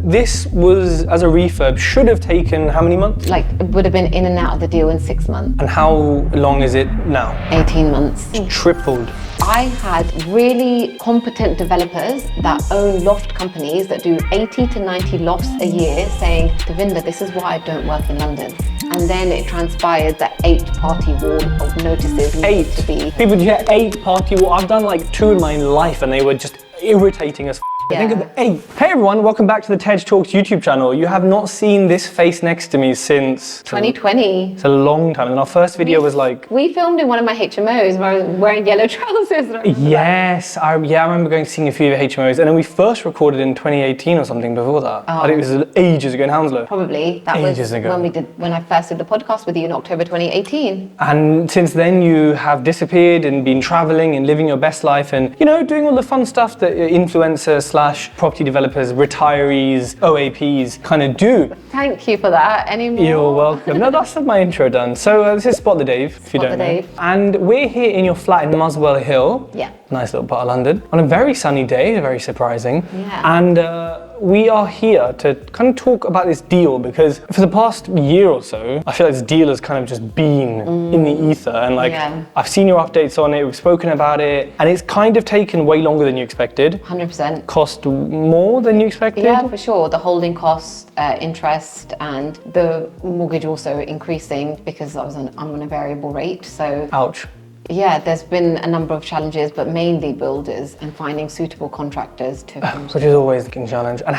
this was, as a refurb, should have taken how many months? Like, it would have been in and out of the deal in 6 months. And how long is it now? 18 months. It's tripled. I had really competent developers that own loft companies that do 80 to 90 lofts a year saying, Devinder, this is why I don't work in London. And then it transpired that 8 party wall of notices needed to be. People, do you hear 8 party wall? I've done like 2 in my life and they were just irritating as Yeah. Think of the 8. Hey everyone, welcome back to the TED Talks YouTube channel. You have not seen this face next to me since 2020. It's a long time. And our first video was like... We filmed in one of my HMOs where I was wearing yellow trousers. Yes, I remember going seeing a few HMOs, and then we first recorded in 2018 or something before that. I think it was ages ago in Hounslow. Probably. That ages was ago. when I first did the podcast with you in October 2018. And since then you have disappeared and been traveling and living your best life and, you know, doing all the fun stuff that influencers / property developers, retirees, OAPs kind of do. Thank you for that. Any more? You're welcome. No, that's my intro done. So this is SpotTheDave, if you don't know. And we're here in your flat in Muswell Hill. Yeah. Nice little part of London. On a very sunny day, very surprising. Yeah. And we are here to kind of talk about this deal because for the past year or so, I feel like this deal has kind of just been in the ether. And like, I've seen your updates on it, we've spoken about it, and it's kind of taken way longer than you expected. 100%. Cost more than you expected? Yeah, for sure. The holding costs, interest, and the mortgage also increasing because I'm on a variable rate. So. Ouch. Yeah, there's been a number of challenges, but mainly builders and finding suitable contractors to. Which is always the king challenge. And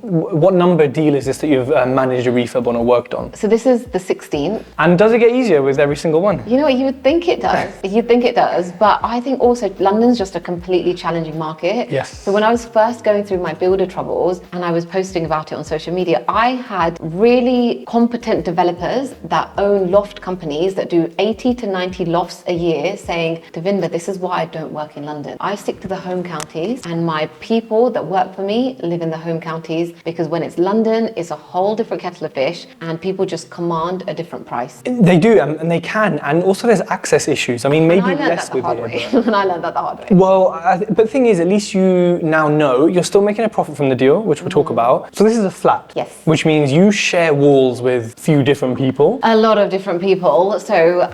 what number deal is this that you've managed a refurb on or worked on? So this is the 16th. And does it get easier with every single one? You know what, you would think it does. You'd think it does, but I think also London's just a completely challenging market. Yes. So when I was first going through my builder troubles and I was posting about it on social media, I had really competent developers that own loft companies that do 80 to 90 lofts a year saying, Devinder, this is why I don't work in London. I stick to the home counties and my people that work for me live in the home counties because when it's London, it's a whole different kettle of fish and people just command a different price. They do, and they can. And also there's access issues. I mean, maybe less with it. And I learned that the hard way. Well, but the thing is, at least you now know you're still making a profit from the deal, which we'll talk about. So this is a flat. Yes. Which means you share walls with a few different people. A lot of different people. So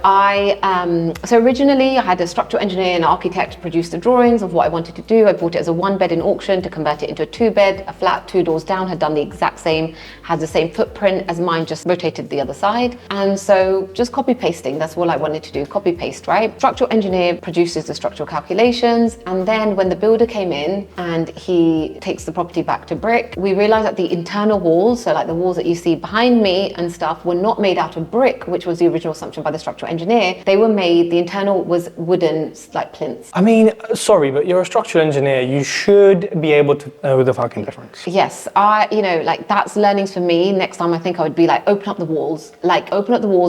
originally I had a structural engineer and architect produce the drawings of what I wanted to do. I bought it as a 1-bed in auction to convert it into a 2-bed, a flat 2 doors down, had done the exact same, has the same footprint as mine, just rotated the other side. And so just copy pasting, that's all I wanted to do, copy paste, right? Structural engineer produces the structural calculations. And then when the builder came in and he takes the property back to brick, we realized that the internal walls, so like the walls that you see behind me and stuff, were not made out of brick, which was the original assumption by the structural engineer. They were made, the internal was wooden, like plinths. I mean, sorry, but you're a structural engineer. You should be able to know the fucking difference. Yes, like that's learnings for me. Next time I think I would be like, open up the walls,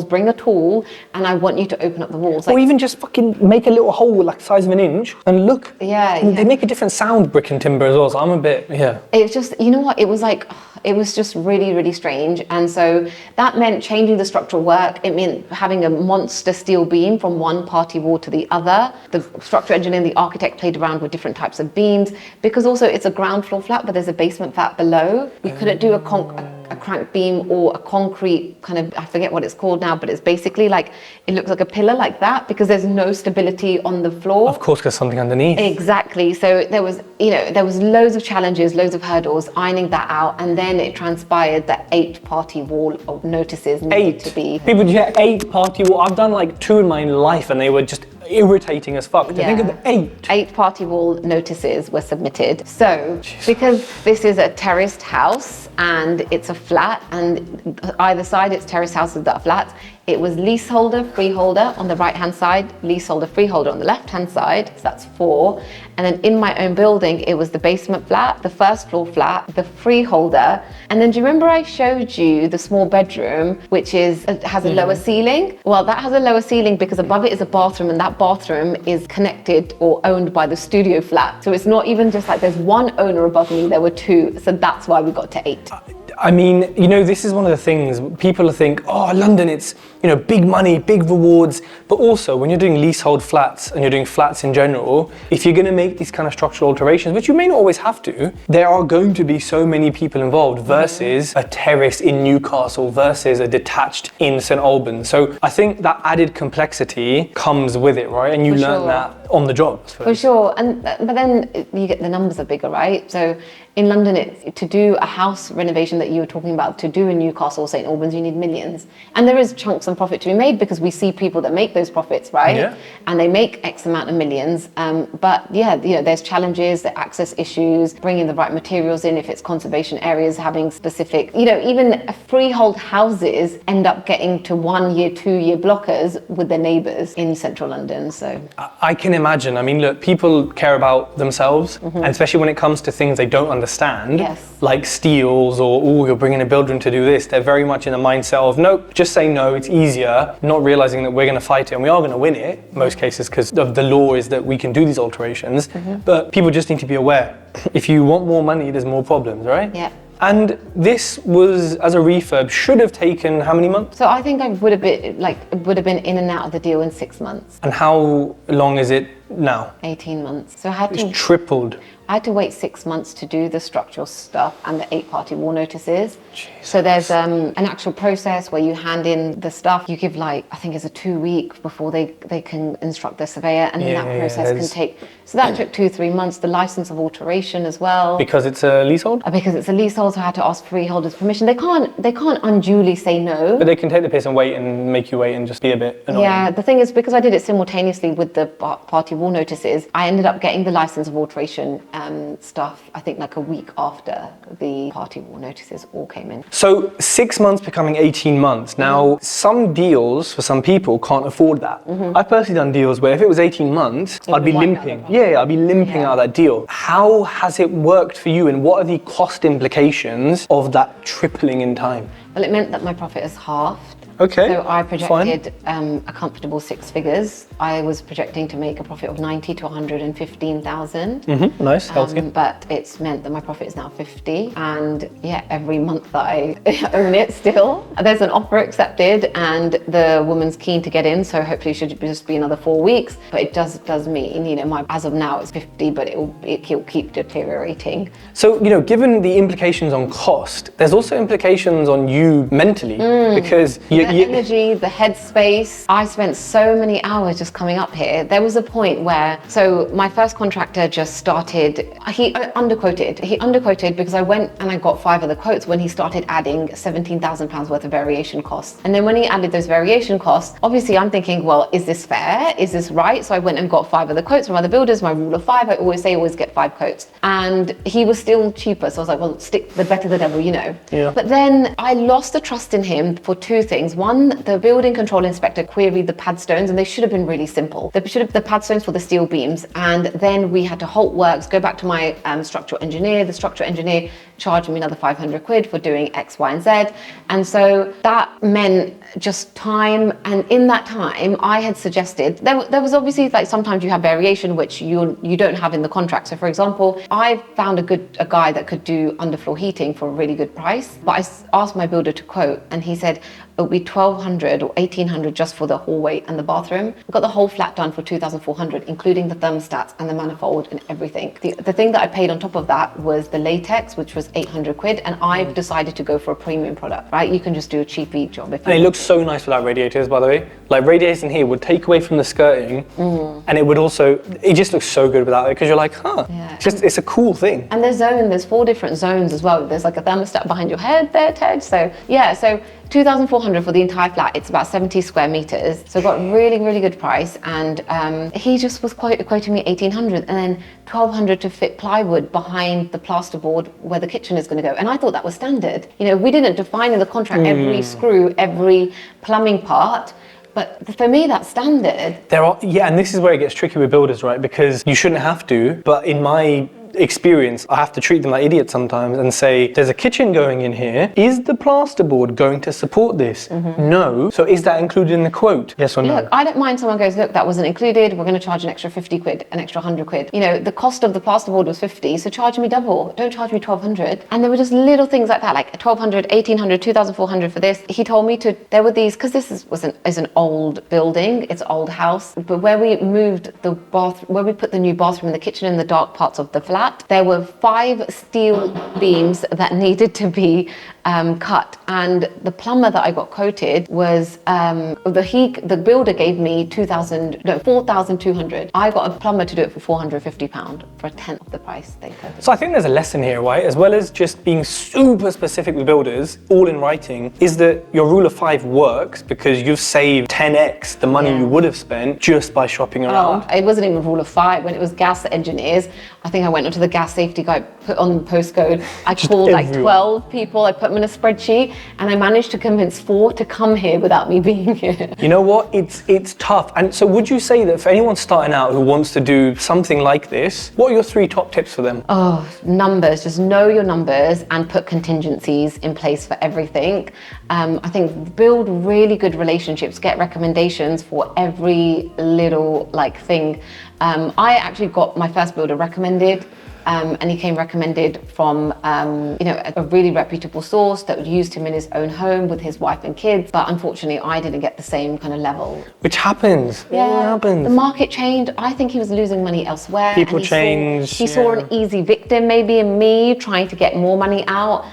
bring a tool, and I want you to open up the walls. Or even just fucking make a little hole like the size of an inch and look. Yeah. They make a different sound, brick and timber as well, so I'm a bit, It's just, you know what, it was just really, really strange. And so that meant changing the structural work. It meant having a monster steel beam from one party wall to the other. The structural engineer and the architect played around with different types of beams because also it's a ground floor flat, but there's a basement flat below. We couldn't do a crank beam or a concrete kind of, I forget what it's called now, but it's basically like, it looks like a pillar like that because there's no stability on the floor. Of course, there's something underneath. Exactly. So there was loads of challenges, loads of hurdles, ironing that out. And then it transpired that 8 party wall of notices needed to be. People, do you hear 8 party wall? I've done like 2 in my life and they were just irritating as fuck. Think of the 8. 8 party wall notices were submitted. So, because this is a terraced house and it's a flat, and either side it's terraced houses that are flat, it was leaseholder, freeholder on the right-hand side, leaseholder, freeholder on the left-hand side, so that's 4. And then in my own building, it was the basement flat, the first floor flat, the freeholder. And then do you remember I showed you the small bedroom, which has a lower ceiling? Well, that has a lower ceiling because above it is a bathroom, and that bathroom is connected or owned by the studio flat. So it's not even just like there's one owner above me, there were 2. So that's why we got to 8. I mean, this is one of the things people think, oh, London, it's, big money, big rewards. But also when you're doing leasehold flats and you're doing flats in general, if you're going to make these kind of structural alterations, which you may not always have to, there are going to be so many people involved versus a terrace in Newcastle versus a detached in St Albans. So I think that added complexity comes with it, right? And you learn that on the job. For sure. But then you get the numbers are bigger, right? So in London, to do a house renovation that you were talking about, to do in Newcastle or St Albans, you need millions. And there is chunks of profit to be made because we see people that make those profits, right? Yeah. And they make X amount of millions. But yeah, there's challenges, the access issues, bringing the right materials in if it's conservation areas, having specific, even freehold houses end up getting to 1 year, 2 year blockers with their neighbours in central London. So I can imagine. I mean, look, people care about themselves, and especially when it comes to things they don't understand, like steels or you're bringing a builder in to do this, they're very much in a mindset of nope, just say no, it's easier, not realizing that we're going to fight it and we are going to win it in most cases because of the law is that we can do these alterations, but people just need to be aware. If you want more money, there's more problems, right? Yeah. And this was, as a refurb, should have taken how many months? So I think I would have been in and out of the deal in 6 months. And how long is it now? 18 months. So I had It's tripled. I had to wait 6 months to do the structural stuff and the 8-party wall notices. Jesus. So there's an actual process where you hand in the stuff. You give I think it's a 2 week before they can instruct the surveyor, and then that process can take. So that took 2-3 months. The license of alteration as well. Because it's a leasehold? Because it's a leasehold, so I had to ask freeholders permission. They can't unduly say no. But they can take the piss and wait and make you wait and just be a bit annoying. Yeah, the thing is, because I did it simultaneously with the party wall notices, I ended up getting the license of alteration stuff, I think a week after the party wall notices all came in. So 6 months becoming 18 months. Now, some deals for some people can't afford that. I've personally done deals where if it was 18 months, I'd be limping. Yeah, I'd be limping out of that deal. How has it worked for you and what are the cost implications of that tripling in time? Well, it meant that my profit is halved. Okay. So I projected a comfortable 6 figures. I was projecting to make a profit of 90 to 115,000. Nice, healthy. But it's meant that my profit is now 50. And yeah, every month that I own it still, there's an offer accepted and the woman's keen to get in. So hopefully it should just be another 4 weeks. But it does mean, my as of now it's 50, but it'll keep deteriorating. So, given the implications on cost, there's also implications on you mentally because the energy, the headspace. I spent so many hours just coming up here. There was a point where, so my first contractor just started, he underquoted. He underquoted because I went and I got 5 other quotes when he started adding £17,000 worth of variation costs. And then when he added those variation costs, obviously I'm thinking, well, is this fair? Is this right? So I went and got 5 other quotes from other builders, my rule of 5. I always get 5 quotes. And he was still cheaper. So I was like, well, the better the devil, Yeah. But then I lost the trust in him for 2 things. One, the building control inspector queried the pad stones and they should have been really simple. They should have the pad stones for the steel beams, and then we had to halt works, go back to my structural engineer. The structural engineer charged me another 500 quid for doing X, Y, and Z. And so that meant just time. And in that time, I had suggested, there was obviously sometimes you have variation which you don't have in the contract. So for example, I found a guy that could do underfloor heating for a really good price, but I asked my builder to quote and he said, it'll be 1,200 or 1,800 just for the hallway and the bathroom. I got the whole flat done for 2,400, including the thermostats and the manifold and everything. The thing that I paid on top of that was the latex, which was 800 quid, and I've decided to go for a premium product, right? You can just do a cheapy job. And it looks so nice without radiators, by the way. Radiators in here would take away from the skirting, and it just looks so good without it, because you're like, Yeah. It's a cool thing. And there's 4 different zones as well. There's a thermostat behind your head there, Ted. So yeah, so 2,400 for the entire flat. It's about 70 square meters. So I got a really, really good price. And he just was quoting me 1,800 and then 1,200 to fit plywood behind the plasterboard where the kitchen is going to go. And I thought that was standard. We didn't define in the contract every screw, every plumbing part. But for me, that's standard. And this is where it gets tricky with builders, right? Because you shouldn't have to, but in my experience, I have to treat them like idiots sometimes and say, there's a kitchen going in here. Is the plasterboard going to support this? No. So is that included in the quote? Yes or no? Look, I don't mind someone goes, look, that wasn't included. We're going to charge an extra 50 quid, an extra 100 quid. You know, the cost of the plasterboard was 50, so charge me double. Don't charge me 1,200. And there were just little things like that, like 1,200, 1,800, 2,400 for this. He told me to, there were these, because this is an old building, it's an old house, but where we moved the where we put the new bathroom and the kitchen in the dark parts of the flat, there were 5 steel beams that needed to be cut, and the plumber that I got quoted was the builder gave me 4,200. I got a plumber to do it for £450 for a tenth of the price they quoted. So I think there's a lesson here, right? As well as just being super specific with builders, all in writing, is that your rule of 5 works because you've saved 10x the money you would have spent just by shopping around. It wasn't even a rule of 5. When it was gas engineers, I think I went onto the gas safety guide, put on the postcode. I called like 12 people. I put them in a spreadsheet, and I managed to convince 4 to come here without me being here. You know what? It's tough. And so would you say that for anyone starting out who wants to do something like this, what are your 3 top tips for them? Oh, numbers. Just know your numbers and put contingencies in place for everything. I think build really good relationships, get recommendations for every little thing. I actually got my first builder recommended. And he came recommended from a really reputable source that used him in his own home with his wife and kids. But unfortunately, I didn't get the same kind of level. Which happens. Yeah, it happens. The market changed. I think he was losing money elsewhere. People change. He saw an easy victim maybe in me trying to get more money out.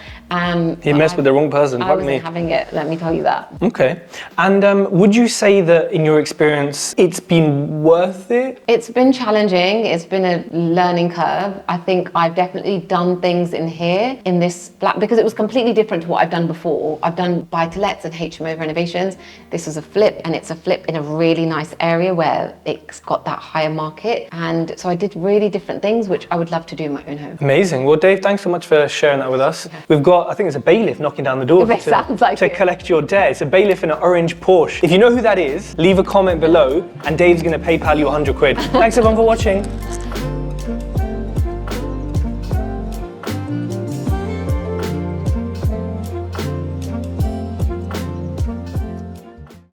He messed with the wrong person. I wasn't having it, let me tell you that. Okay. And would you say that in your experience, it's been worth it? It's been challenging. It's been a learning curve. I think I've definitely done things in here, in this flat, because it was completely different to what I've done before. I've done buy-to-lets and HMO renovations. This is a flip, and it's a flip in a really nice area where it's got that higher market. And so I did really different things, which I would love to do in my own home. Amazing. Well, Dave, thanks so much for sharing that with us. We've got, I think it's a bailiff knocking down the door to collect your debt. It's a bailiff in an orange Porsche. If you know who that is, leave a comment below and Dave's going to PayPal you 100 quid. Thanks everyone for watching.